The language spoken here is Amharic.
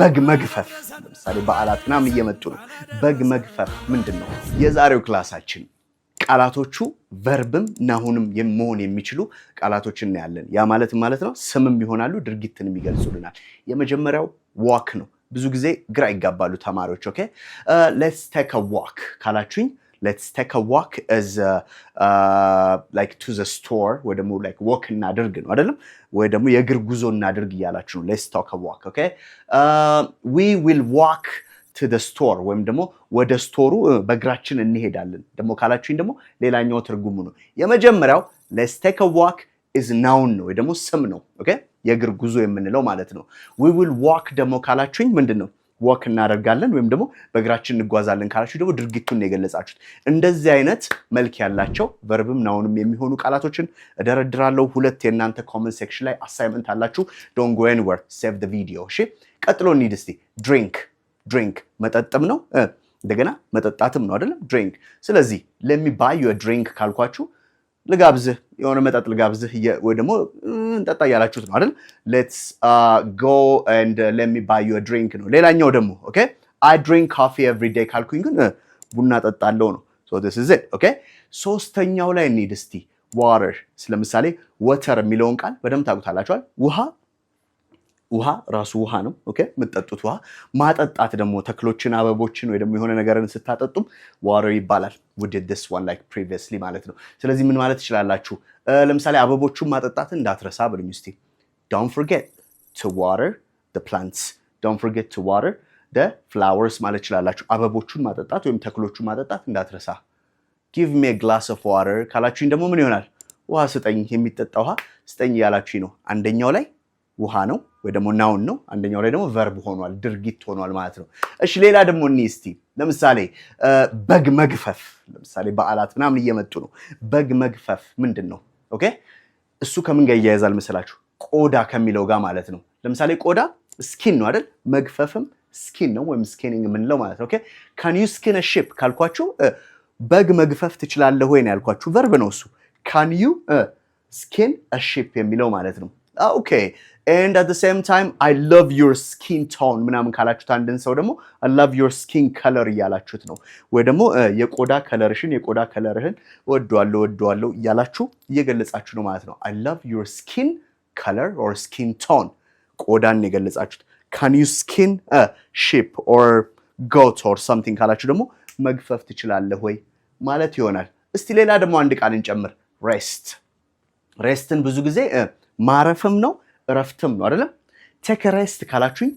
በግ መግፈፍ ለምሳሌ በዓላት ምናምን እየመጡ ነው። በግ መግፈፍ ምንድነው? የዛሬው ክላሳችን ቃላቶቹ ቨርብም ናሁንም መሆን የሚችሉ ቃላቶችን እናያለን። ያ ማለት ነው ስምም ይሆናሉ ድርጊትንም ይገልጹልናል። የመጀመሪያው ዋክ ነው። ብዙ ጊዜ ግራ ይጋባሉ ተማሪዎች። ኦኬ let's take a walk ካላችሁኝ let's take a walk as like to the store ወይ ደግሞ like walk እናድርግ ነው አይደለም? ወይ ደግሞ የእግር ጉዞ እናድርግ እያላችሁ ነው። let's take a walk okay we will walk to the store ወይም ደግሞ ወደ ስቶሩ በእግራችን እንሄዳለን ደግሞ ካላችሁኝ ደግሞ ሌላኛው ትርጉሙ ነው። የመጀመሪያው let's take a walk is noun ነው ወይ ደግሞ ስም ነው። ኦኬ የእግር ጉዞ የምንለው ማለት ነው። we will walk ደግሞ ካላችሁኝ ምንድነው? walk እናደርጋለን ወይም ደግሞ በእግራችን እንጓዛለን ካላችሁ ደግሞ ድርጊቱን የገለጻችሁት። እንደዚህ አይነት መልክ ያላቸው ቨርብም ናውንም የሚሆኑ ቃላቶችን እደረድራለሁ። ሁለት የናንተ ኮመንት ሴክሽን ላይ አሳይመንት አላችሁ። don't go anywhere save the video እሺ። ቀጥሎ እንሂድ እስቲ። drink መጠጥም ነው እንደገና መጠጣትም ነው አይደለም? drink ስለዚህ let me buy you a drink ካልኳችሁ ልጋብዝህ የሆነ መጠጥ ልጋብዝህ ወይ ደግሞ እንጠጣ ያላችሁት ነው አይደል? let's go and let me buy you a drink ነው። ሌላኛው ደግሞ okay I drink coffee every day ካልኩኝ ግን ቡና ጠጣለሁ ነው። so this is it okay ሶስተኛው ላይ እንሂድ እስቲ water ስለምሳሌ water የሚለውን ቃል በደንብ ታውቁታላችኋል። ውሃ ራሱ ውሃ ነው። ኦኬ የምትጠጡት ውሃ። ማጠጣት ደግሞ ተክሎችን አበቦችን ወይ ደግሞ የሆነ ነገርን ስታጠጡም water ይባላል። we did this one like previously ማለት ነው። ስለዚህ ምን ማለት ትችላላችሁ? ለምሳሌ አበቦቹን ማጠጣት እንዳትረሳ ብሉኝ እስቲ። don't forget to water the plants don't forget to water the flowers ማለት ትችላላችሁ። አበቦቹን ማጠጣት ወይም ተክሎቹን ማጠጣት እንዳትረሳ። give me a glass of water ካላችሁኝ ደግሞ ምን ይሆናል? ውሃ ስጠኝ፣ የሚጠጣ ውሃ ስጠኝ ያላችሁኝ ነው። አንደኛው ላይ ውሃ ነው ወይ ደግሞ ናውን ነው፣ አንደኛው ላይ ደግሞ ቨርብ ሆኗል ድርጊት ሆኗል ማለት ነው። እሺ ሌላ ደግሞ እስቲ ለምሳሌ በግ መግፈፍ ለምሳሌ በዓላት ምናምን እየመጡ ነው። በግ መግፈፍ ምንድነው? ኦኬ እሱ ከምን ጋር ይያያዛል መሰላችሁ? ቆዳ ከሚለው ጋር ማለት ነው። ለምሳሌ ቆዳ ስኪን ነው አይደል? መግፈፍም ስኪን ነው ወይም ስኪኒንግ የምንለው ማለት ነው። ኦኬ can you skin a sheep ካልኳችሁ በግ መግፈፍ ትችላለህ ወይ ነው ያልኳችሁ። ቨርብ ነው እሱ። can you skin a sheep የሚለው ማለት ነው። okay and at the same time I love your skin tone ምናምን ካላችሁት አንድን ሰው ደግሞ I love your skin color እያላችሁት ነው። ወይ ደግሞ የቆዳ ከለርሽን የቆዳ ከለርህን ወደዋለሁ እያላችሁ እየገለጻችሁ ነው ማለት ነው። I love your skin color or skin tone ቆዳን የገለጻችሁት። can you skin a sheep or goat or something ካላችሁ ደግሞ መግፈፍ ትችላለህ ወይ ማለት ይሆናል። እስቲ ሌላ ደግሞ አንድ ቃል እንጨምር። ሬስትን ብዙ ጊዜ ማረፍም ነው እረፍትም ነው አይደለም? take a rest ካላችሁኝ